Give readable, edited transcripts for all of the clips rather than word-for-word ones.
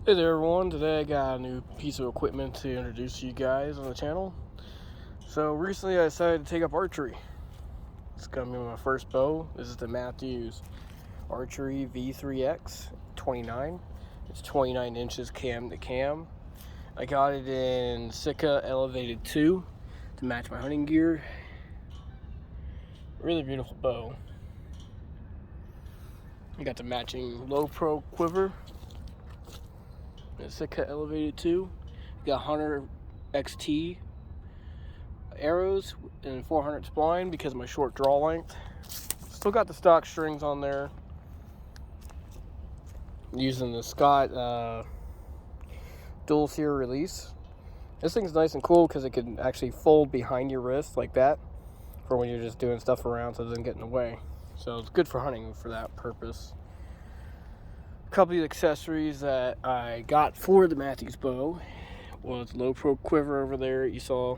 Hey there everyone, today I got a new piece of equipment to introduce to you guys on the channel. So recently I decided to take up archery. It's going to be my first bow. This is the Mathews Archery V3X 29. It's 29 inches cam to cam. I got it in Sitka Elevated 2 to match my hunting gear. Really beautiful bow. I got the matching low pro quiver. Sitka Elevated 2. Got 100 XT arrows and 400 spline because of my short draw length. Still got the stock strings on there. Using the Scott dual sear release. This thing's nice and cool because it can actually fold behind your wrist like that for when you're just doing stuff around so it doesn't get in the way. So it's good for hunting for that purpose. Couple of accessories that I got for the Mathews bow was low pro quiver over there. You saw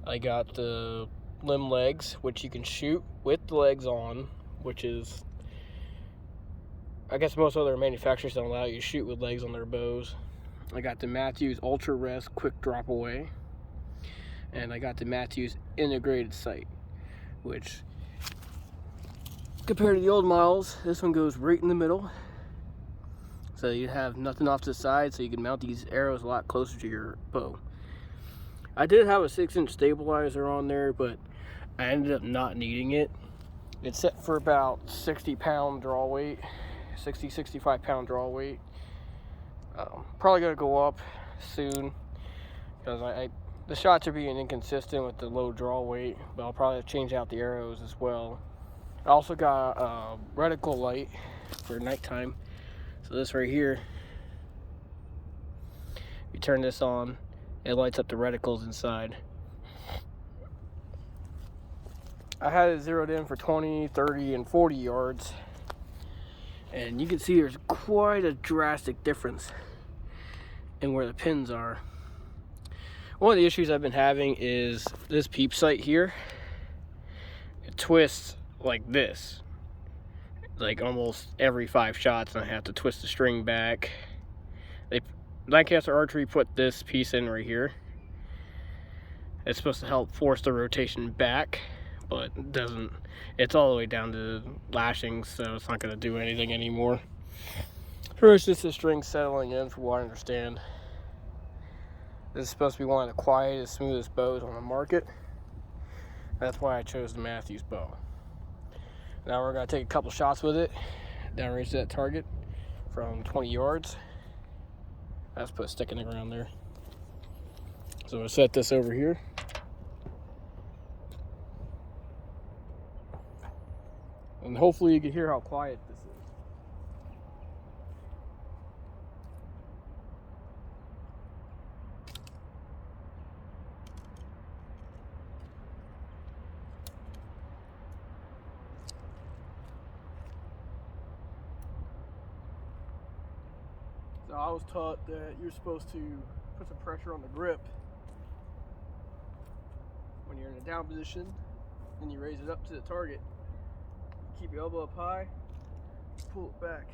I got the limb legs, which you can shoot with the legs on, which is, I guess most other manufacturers don't allow you to shoot with legs on their bows. I got the Mathews Ultra Rest quick drop away, and I got the Mathews integrated sight, which compared to the old models, this one goes right in the middle. So you have nothing off to the side, so you can mount these arrows a lot closer to your bow. I did have a 6-inch stabilizer on there, but I ended up not needing it. It's set for about 60-pound draw weight, 65 pound draw weight. Probably gonna go up soon because the shots are being inconsistent with the low draw weight, but I'll probably change out the arrows as well. I also got a reticle light for nighttime. So this right here, you turn this on, it lights up the reticles inside. I had it zeroed in for 20, 30, and 40 yards. And you can see there's quite a drastic difference in where the pins are. One of the issues I've been having is this peep sight here. It twists like this. Like almost every 5 shots, and I have to twist the string back. Lancaster Archery put this piece in right here. It's supposed to help force the rotation back, but it doesn't. It's all the way down to lashings, so it's not going to do anything anymore. First, just the string settling in, from what I understand. This is supposed to be one of the quietest, smoothest bows on the market. That's why I chose the Mathews bow. Now we're going to take a couple shots with it, downrange to that target from 20 yards. I just put a stick in the ground there. So we'll set this over here. And hopefully you can hear how quiet this is. So I was taught that you're supposed to put some pressure on the grip when you're in a down position, and you raise it up to the target. Keep your elbow up high, pull it back.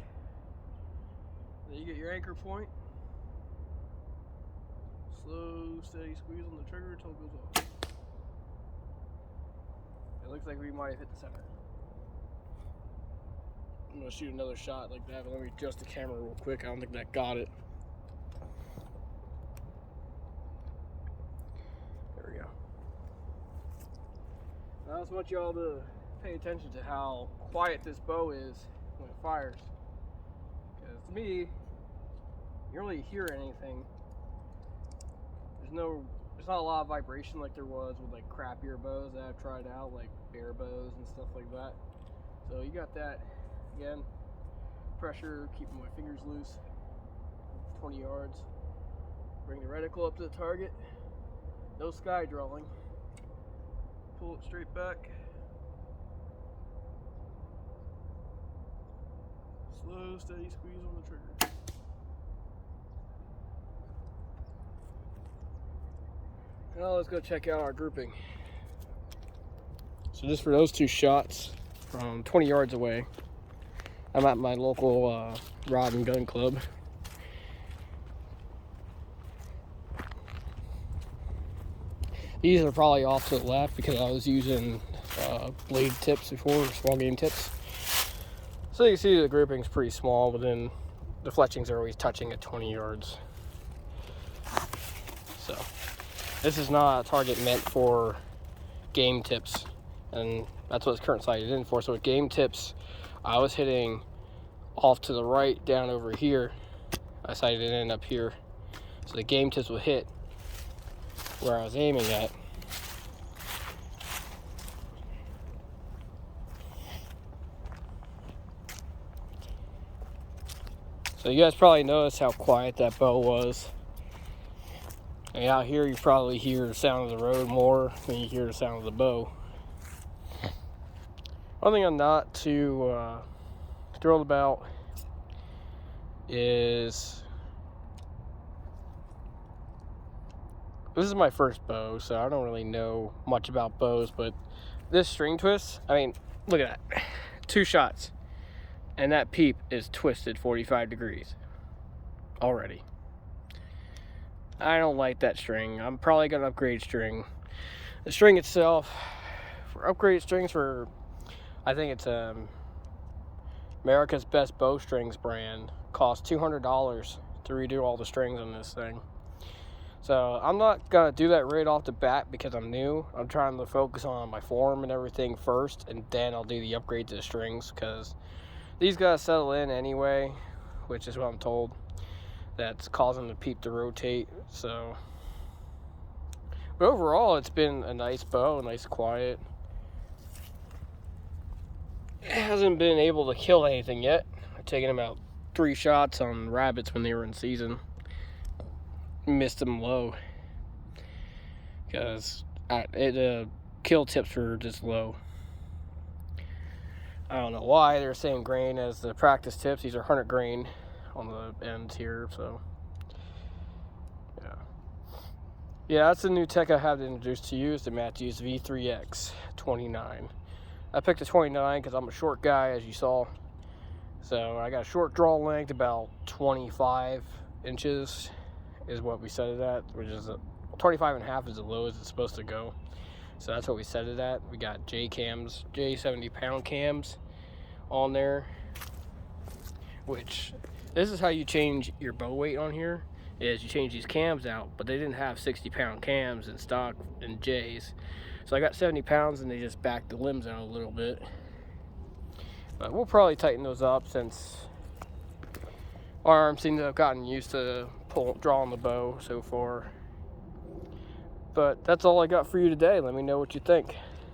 Then you get your anchor point. Slow, steady squeeze on the trigger until it goes off. It looks like we might have hit the center. I'm gonna shoot another shot like that, but let me adjust the camera real quick. I don't think that got it. There we go. Now I just want y'all to pay attention to how quiet this bow is when it fires. Because to me, you don't really hear anything. There's not a lot of vibration like there was with like crappier bows that I've tried out, like bear bows and stuff like that. So you got that. Again, pressure, keeping my fingers loose, 20 yards. Bring the reticle up to the target. No sky drawing. Pull it straight back. Slow, steady squeeze on the trigger. Now let's go check out our grouping. So just for those 2 shots from 20 yards away, I'm at my local rod and gun club. These are probably off to the left because I was using blade tips before, small game tips. So you can see the grouping's pretty small, but then the fletchings are always touching at 20 yards. So this is not a target meant for game tips, and that's what it's currently sighted in for. So with game tips, I was hitting off to the right down over here. I sighted it in up here, so the game tips would hit where I was aiming at. So you guys probably noticed how quiet that bow was. And out here you probably hear the sound of the road more than you hear the sound of the bow. One thing I'm not too thrilled about is this is my first bow, so I don't really know much about bows, but this string twist, I mean, look at that. 2 shots. And that peep is twisted 45 degrees already. I don't like that string. I'm probably going to upgrade string. The string itself, for upgraded strings, for I think it's America's Best Bowstrings brand, costs $200 to redo all the strings on this thing. So I'm not going to do that right off the bat because I'm new. I'm trying to focus on my form and everything first, and then I'll do the upgrade to the strings, because these guys settle in anyway, which is what I'm told. That's causing the peep to rotate. So, but overall, it's been a nice bow, nice quiet. It hasn't been able to kill anything yet. I've taken about 3 shots on rabbits when they were in season. Missed them low because kill tips were just low. I don't know why. They're the same grain as the practice tips. These are 100 grain on the ends here, so yeah, that's the new tech I have to introduce to you, is the Mathews V3X 29. I picked a 29 because I'm a short guy, as you saw. So I got a short draw length, about 25 inches is what we set it at, which is 25.5 is the lowest it's supposed to go. So that's what we set it at. We got J cams, J 70-pound cams on there, which this is how you change your bow weight on here, is you change these cams out, but they didn't have 60-pound cams in stock in J's. So I got 70 pounds and they just backed the limbs out a little bit. But we'll probably tighten those up since our arms seem to have gotten used to drawing the bow so far. But that's all I got for you today. Let me know what you think.